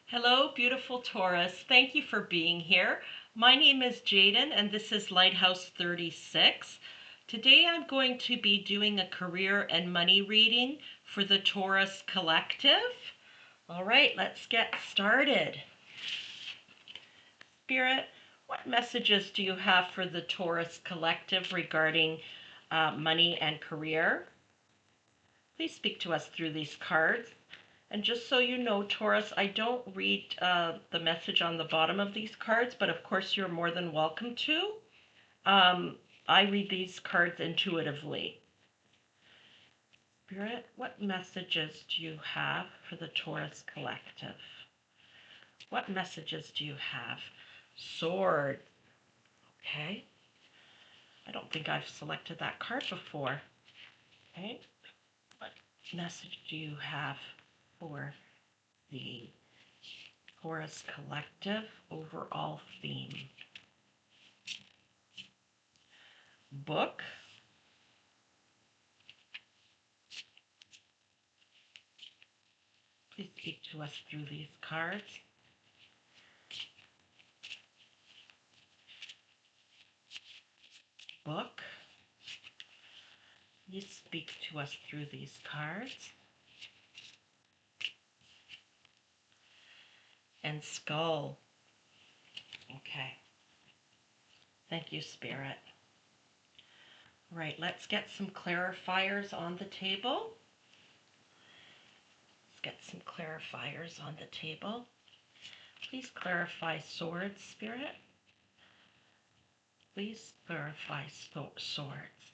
Hello, beautiful Taurus. Thank you for being here. My name is Jaden and this is Lighthouse 36. Today I'm going to be doing a career and money reading for the Taurus Collective. All right, let's get started. Spirit, what messages do you have for the Taurus Collective regarding money and career? Please speak to us through these cards. And just so you know, Taurus, I don't read the message on the bottom of these cards, but of course you're more than welcome to. I read these cards intuitively. Spirit, what messages do you have for the Taurus Collective? What messages do you have? Sword. Okay. I don't think I've selected that card before. Okay. What message do you have for the Taurus Collective overall theme? Book. Please speak to us through these cards. Book. Please speak to us through these cards. And skull. Okay. Thank you, Spirit. Right, let's get some clarifiers on the table. Let's get some clarifiers on the table. Please clarify swords, Spirit. Please clarify swords.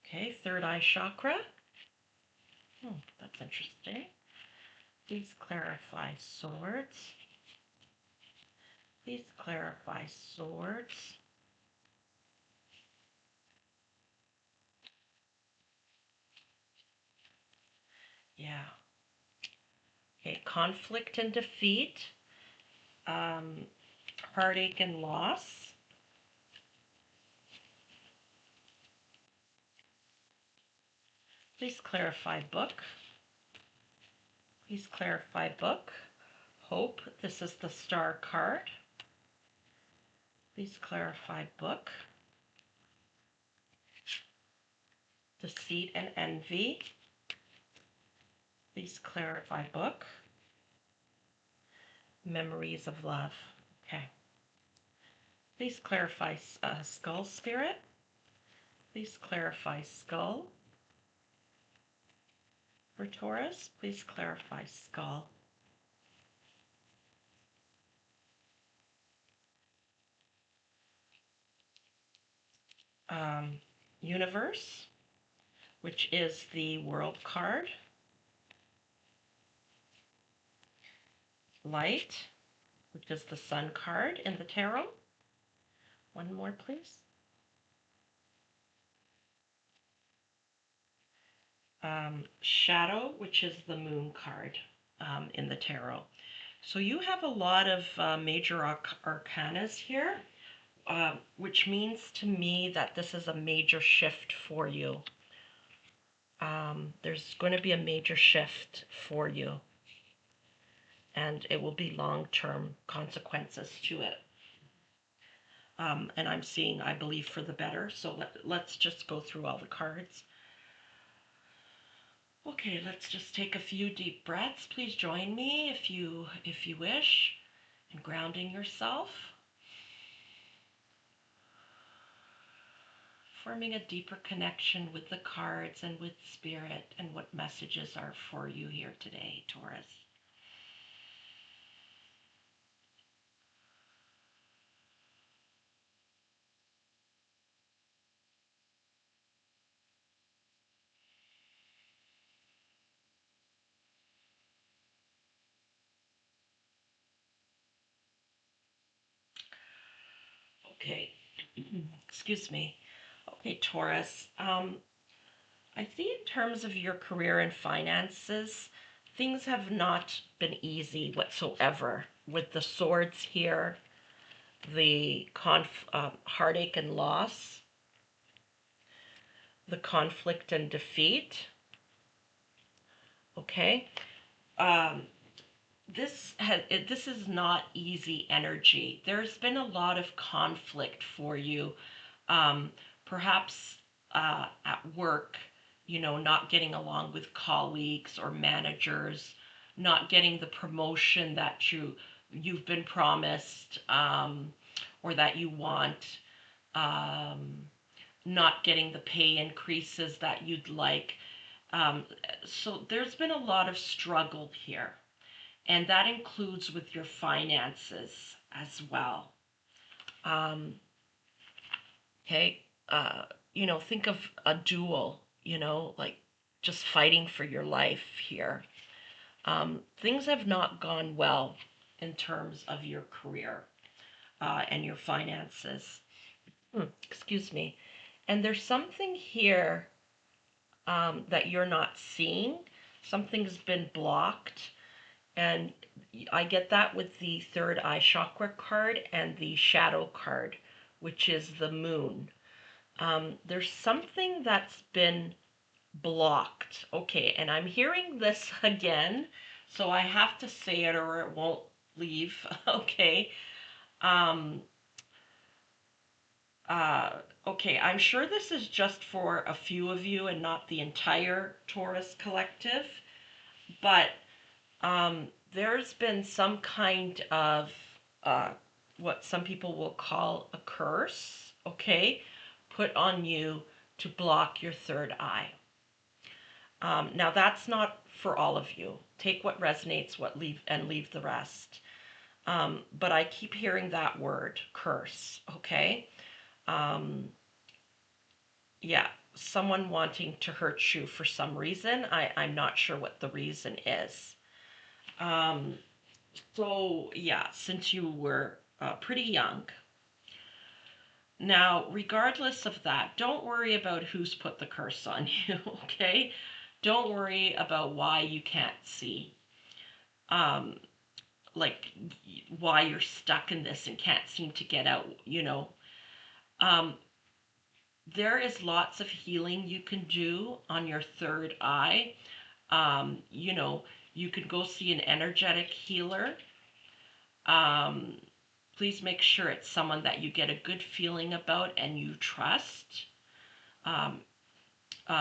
Okay, third eye chakra. That's interesting. Please clarify swords. Please clarify swords. Yeah. Okay, conflict and defeat, heartache and loss, please clarify book, please clarify book, hope, this is the star card, please clarify book, deceit and envy, please clarify book, memories of love. Okay. Please clarify skull, Spirit. Please clarify skull. For Taurus, please clarify skull. Universe, which is the world card. Light, which is the sun card in the tarot. One more, please. Shadow, which is the moon card in the tarot. So you have a lot of major arcanas here, which means to me that this is a major shift for you. There's going to be a major shift for you, and it will be long-term consequences to it. And I'm seeing, I believe, for the better. So let's just go through all the cards. Okay, let's just take a few deep breaths. Please join me if you wish, in grounding yourself. Forming a deeper connection with the cards and with spirit and what messages are for you here today, Taurus. Okay, excuse me. Okay, Taurus. I see in terms of your career and finances, things have not been easy whatsoever. With the swords here, the heartache and loss, the conflict and defeat. Okay. this is not easy energy. There's been a lot of conflict for you, um, perhaps at work, not getting along with colleagues or managers, not getting the promotion that you've been promised, or that you want, um, not getting the pay increases that you'd like. Um, so there's been a lot of struggle here, and that includes with your finances as well. Um, okay, think of a duel, like just fighting for your life here. Things have not gone well in terms of your career and your finances. Excuse me. And there's something here that you're not seeing. Something's been blocked. And I get that with the third eye chakra card and the shadow card, which is the moon. There's something that's been blocked. Okay, and I'm hearing this again, so I have to say it or it won't leave. Okay. Um, okay, I'm sure this is just for a few of you and not the entire Taurus Collective, but there's been some kind of uh, what some people will call a curse, okay, put on you to block your third eye. Now that's not for all of you. Take what resonates, leave the rest. But I keep hearing that word, curse, okay? Um, yeah, someone wanting to hurt you for some reason. I'm not sure what the reason is. So yeah, since you were pretty young. Now, regardless of that, don't worry about who's put the curse on you, okay? Don't worry about why you can't see. Like why you're stuck in this and can't seem to get out. Um, there is lots of healing you can do on your third eye. You can go see an energetic healer. Um, Please make sure it's someone that you get a good feeling about and you trust. Um,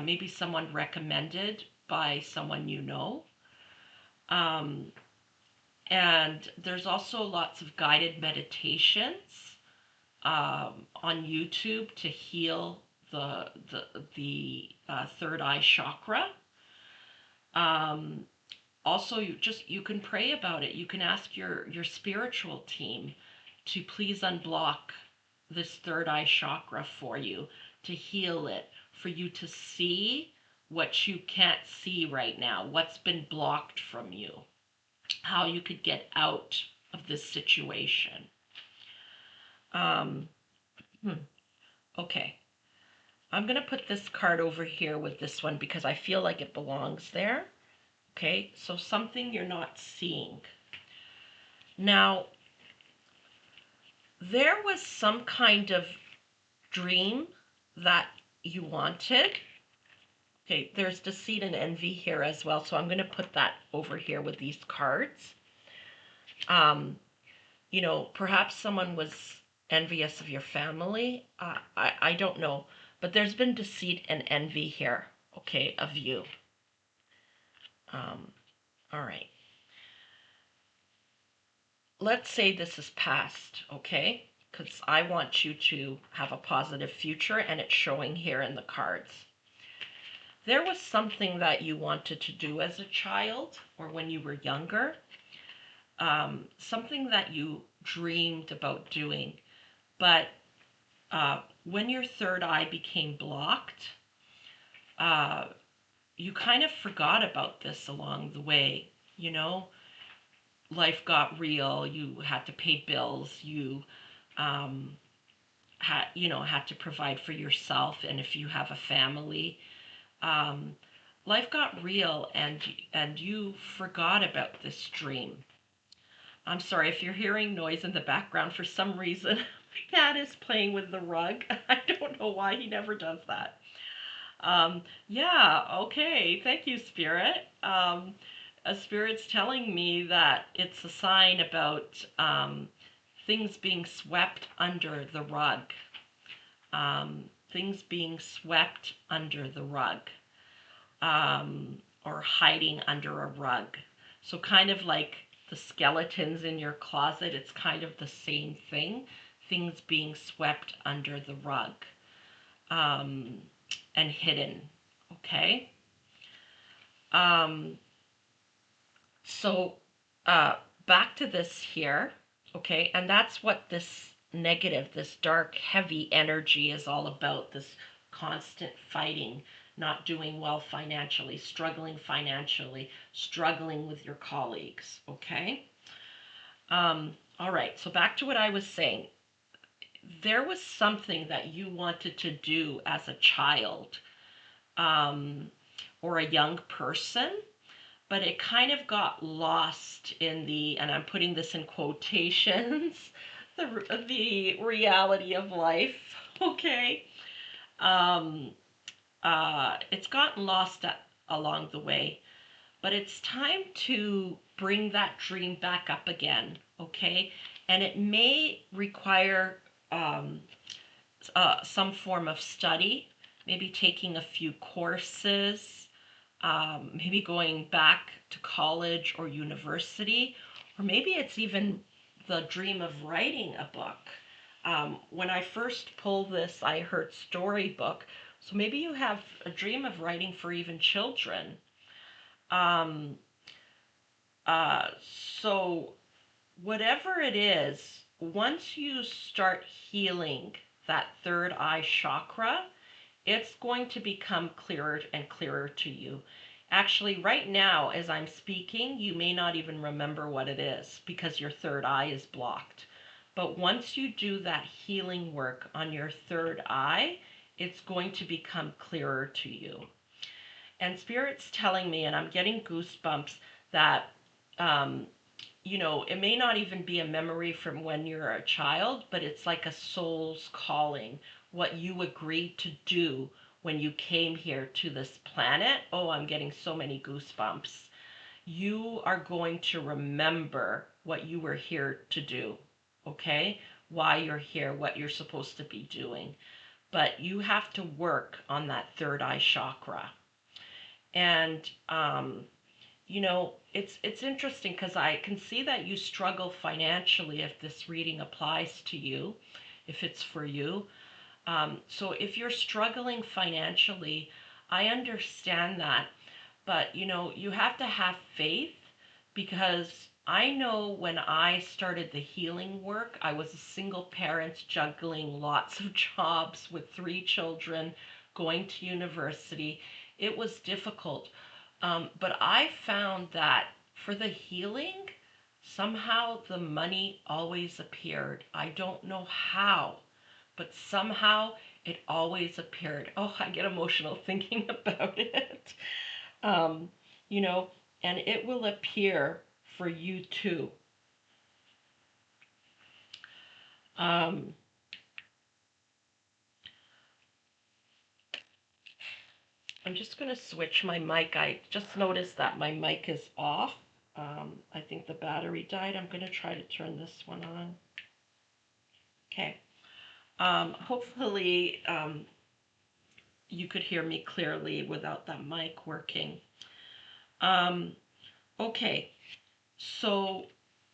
Maybe someone recommended by someone you know. Um, and there's also lots of guided meditations on YouTube to heal the third eye chakra. Um, Also, you can pray about it. You can ask your spiritual team to please unblock this third eye chakra for you, to heal it, for you to see what you can't see right now, what's been blocked from you, how you could get out of this situation. Um, okay. I'm going to put this card over here with this one because I feel like it belongs there. Okay, so something you're not seeing. Now, there was some kind of dream that you wanted. Okay, there's deceit and envy here as well, so I'm going to put that over here with these cards. Perhaps someone was envious of your family. I don't know, but there's been deceit and envy here, okay, of you. All right. Let's say this is past, okay? Because I want you to have a positive future, and it's showing here in the cards. There was something that you wanted to do as a child or when you were younger, something that you dreamed about doing, but when your third eye became blocked, you kind of forgot about this along the way. Life got real. You had to pay bills. You had to provide for yourself, and if you have a family, life got real, and you forgot about this dream. I'm sorry if you're hearing noise in the background. For some reason, my cat is playing with the rug. I don't know why he never does that. Yeah, okay. Thank you, Spirit. a spirit's telling me that it's a sign about things being swept under the rug. Things being swept under the rug, or hiding under a rug. So kind of like the skeletons in your closet, it's kind of the same thing. Things being swept under the rug, and hidden. Okay. So back to this here. Okay. And that's what this negative, this dark, heavy energy is all about. This constant fighting, not doing well financially, struggling with your colleagues. Okay. All right. So back to what I was saying. There was something that you wanted to do as a child, or a young person, but it kind of got lost in the, and I'm putting this in quotations, the reality of life. Okay. It's gotten lost along the way, but it's time to bring that dream back up again. Okay. And it may require some form of study, maybe taking a few courses, maybe going back to college or university, or maybe it's even the dream of writing a book. When I first pulled this, I heard storybook. So maybe you have a dream of writing for even children. Um, uh, so whatever it is, once you start healing that third eye chakra, it's going to become clearer and clearer to you. Actually, right now, as I'm speaking, you may not even remember what it is because your third eye is blocked. But once you do that healing work on your third eye, it's going to become clearer to you. And Spirit's telling me, and I'm getting goosebumps, that it may not even be a memory from when you're a child, but it's like a soul's calling, what you agreed to do when you came here to this planet. Oh, I'm getting so many goosebumps. You are going to remember what you were here to do, okay? Why you're here, what you're supposed to be doing. But you have to work on that third eye chakra. And it's interesting because I can see that you struggle financially if this reading applies to you, if it's for you. So if you're struggling financially, I understand that. But, you have to have faith, because I know when I started the healing work, I was a single parent juggling lots of jobs with 3 children, going to university. It was difficult. But I found that for the healing, somehow the money always appeared. I don't know how, but somehow it always appeared. Oh, I get emotional thinking about it. Um, you know, and it will appear for you too. Um, I'm just going to switch my mic. I just noticed that my mic is off. I think the battery died. I'm going to try to turn this one on. Okay. Hopefully you could hear me clearly without that mic working. Okay. So,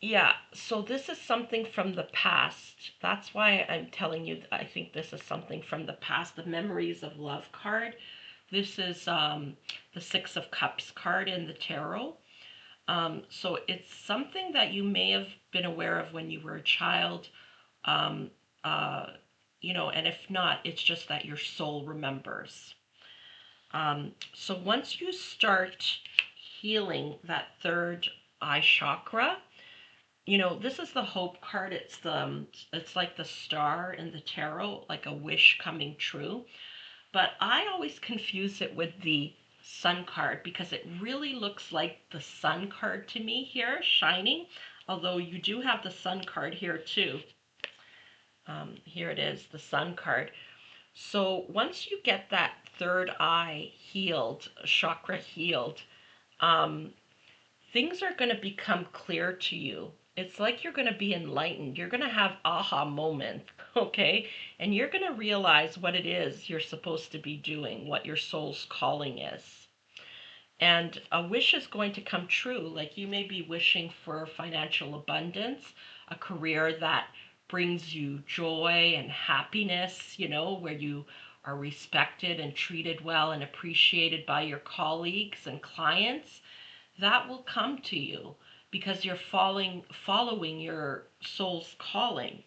yeah, so this is something from the past. That's why I'm telling you, I think this is something from the past, the Memories of Love card. This is the Six of Cups card in the tarot. So it's something that you may have been aware of when you were a child, um, and if not, it's just that your soul remembers. So once you start healing that third eye chakra, this is the hope card. It's like the star in the tarot, like a wish coming true. But I always confuse it with the sun card because it really looks like the sun card to me here, shining. Although you do have the sun card here too. Here it is, the sun card. So once you get that third eye healed, chakra healed, things are going to become clear to you. It's like you're going to be enlightened. You're going to have aha moments, okay? And you're going to realize what it is you're supposed to be doing, what your soul's calling is. And a wish is going to come true. Like you may be wishing for financial abundance, a career that brings you joy and happiness, where you are respected and treated well and appreciated by your colleagues and clients. That will come to you because you're following your soul's calling.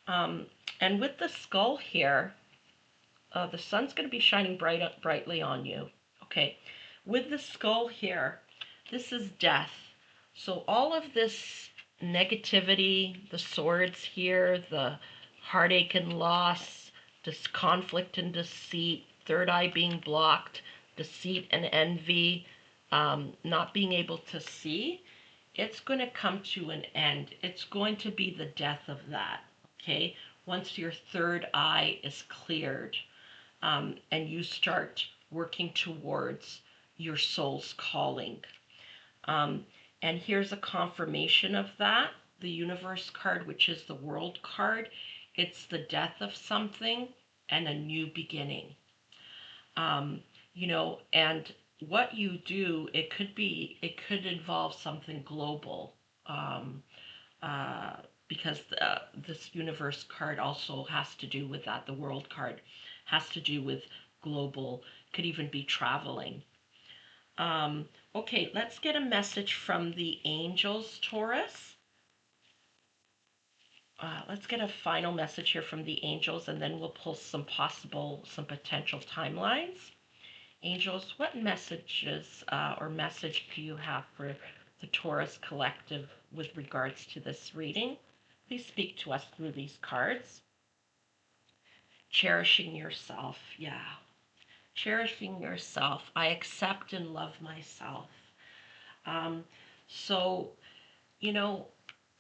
And with the skull here, the sun's going to be shining brightly on you. Okay, with the skull here, this is death. So all of this negativity, the swords here, the heartache and loss, this conflict and deceit, third eye being blocked, deceit and envy, not being able to see, it's going to come to an end. It's going to be the death of that, okay? Once your third eye is cleared, and you start working towards your soul's calling. And here's a confirmation of that. The universe card, which is the world card, it's the death of something and a new beginning. And what you do, it could involve something global. Because this universe card also has to do with that. The world card has to do with global, could even be traveling. Okay, let's get a message from the angels, Taurus. Let's get a final message here from the angels, and then we'll pull some potential timelines. Angels, what messages or message do you have for the Taurus Collective with regards to this reading? Please speak to us through these cards. Cherishing yourself, yeah. Cherishing yourself. I accept and love myself. So,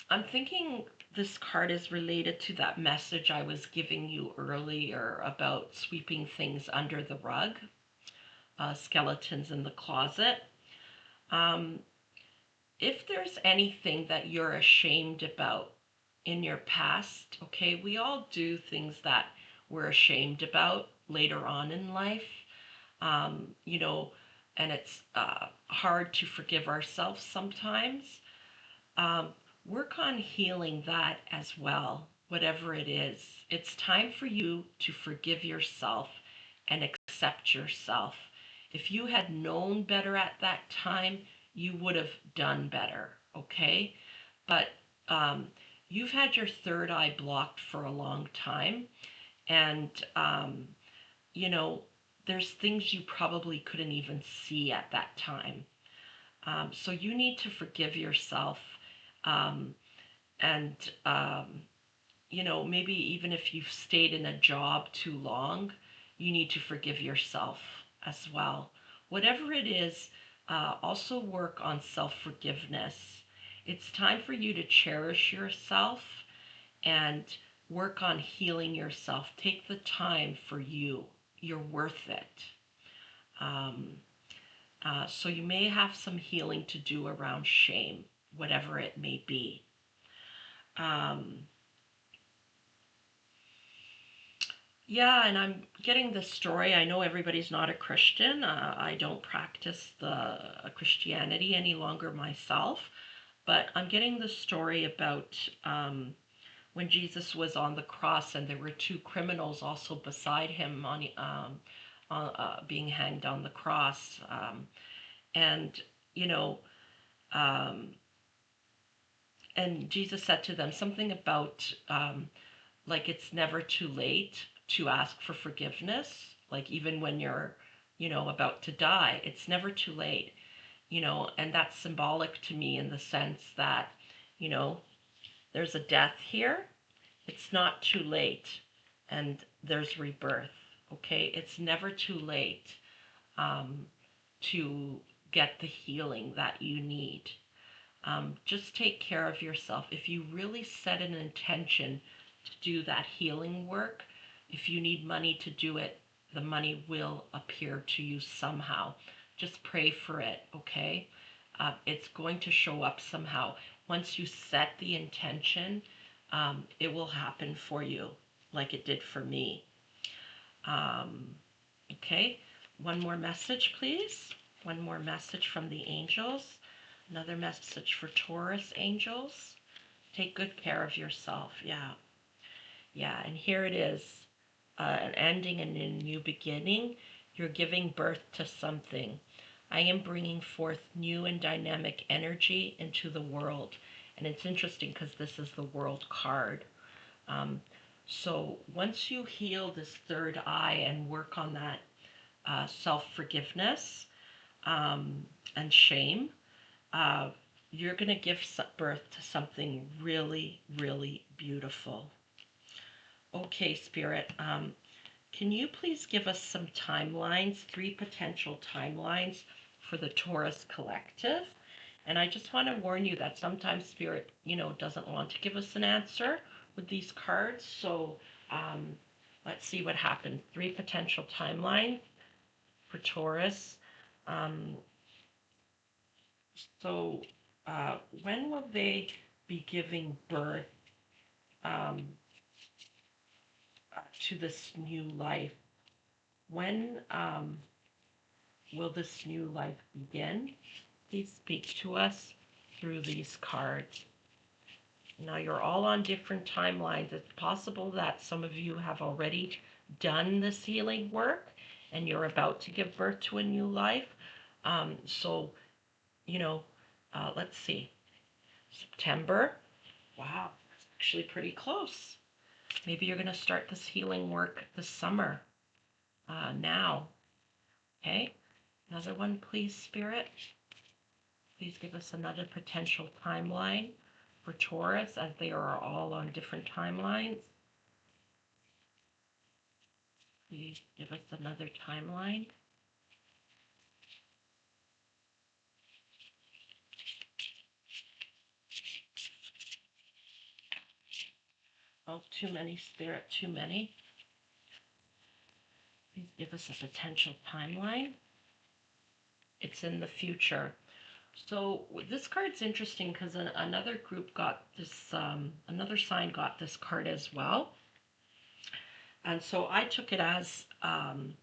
I'm thinking this card is related to that message I was giving you earlier about sweeping things under the rug, skeletons in the closet. If there's anything that you're ashamed about in your past, okay, we all do things that we're ashamed about later on in life, and it's hard to forgive ourselves sometimes. Work on healing that as well, whatever it is. It's time for you to forgive yourself and accept yourself. If you had known better at that time, you would have done better, okay? But you've had your third eye blocked for a long time, and there's things you probably couldn't even see at that time. So you need to forgive yourself, and maybe even if you've stayed in a job too long, you need to forgive yourself as well. Whatever it is, also work on self-forgiveness. It's time for you to cherish yourself and work on healing yourself. Take the time for you. You're worth it. So you may have some healing to do around shame, whatever it may be. Yeah, and I'm getting this story. I know everybody's not a Christian. I don't practice the Christianity any longer myself, but I'm getting the story about when Jesus was on the cross, and there were two criminals also beside him being hanged on the cross, and you know, um, and Jesus said to them something about like it's never too late to ask for forgiveness. Like even when you're, about to die, it's never too late. And that's symbolic to me in the sense that, you know, there's a death here. It's not too late, and there's rebirth. Okay, it's never too late to get the healing that you need. Just take care of yourself. If you really set an intention to do that healing work, if you need money to do it, the money will appear to you somehow. Just pray for it, okay? it's going to show up somehow. Once you set the intention, it will happen for you like it did for me. Okay, one more message, please. One more message from the angels. Another message for Taurus angels. Take good care of yourself. Yeah. Yeah, and here it is. An ending and a new beginning. You're giving birth to something. I am bringing forth new and dynamic energy into the world. And it's interesting because this is the world card. So once you heal this third eye and work on that self-forgiveness and shame, you're going to give birth to something really, really beautiful. Okay, Spirit, can you please give us some timelines, 3 potential timelines for the Taurus Collective? And I just want to warn you that sometimes Spirit, doesn't want to give us an answer with these cards. So let's see what happens. 3 potential timelines for Taurus. So when will they be giving birth to this new life? When will this new life begin? Please speak to us through these cards. Now you're all on different timelines. It's possible that some of you have already done this healing work and you're about to give birth to a new life. So, let's see. September. Wow, it's actually pretty close. Maybe you're going to start this healing work this summer. Now. Okay. Another one, please, Spirit. Please give us another potential timeline for Taurus, as they are all on different timelines. Please give us another timeline. Oh, too many, Spirit, too many. Please give us a potential timeline. It's in the future. So this card's interesting because another group got this, another sign got this card as well. And so I took it as, the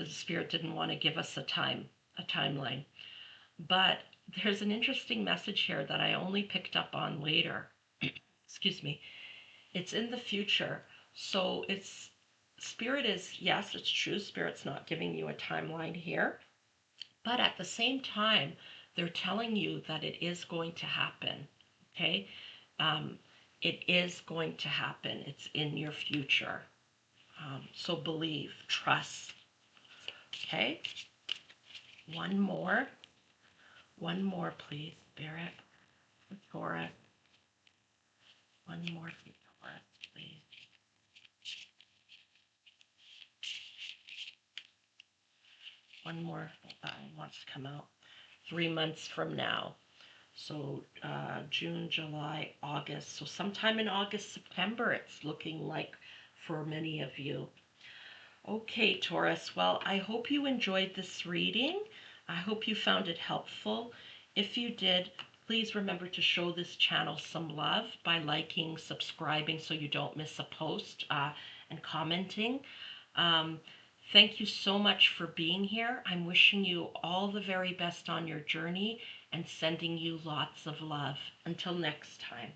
Spirit didn't want to give us a timeline. But there's an interesting message here that I only picked up on later. Excuse me. It's in the future. So Spirit is, yes, it's true. Spirit's not giving you a timeline here. But at the same time, they're telling you that it is going to happen. Okay? It is going to happen. It's in your future. So believe, trust. Okay? One more, please, Spirit, for Taurus. One more for Taurus, please. One more wants to come out. 3 months from now. So June, July, August. So sometime in August, September, it's looking like for many of you. Okay, Taurus. Well, I hope you enjoyed this reading. I hope you found it helpful. If you did, please remember to show this channel some love by liking, subscribing so you don't miss a post, and commenting. Thank you so much for being here. I'm wishing you all the very best on your journey and sending you lots of love. Until next time.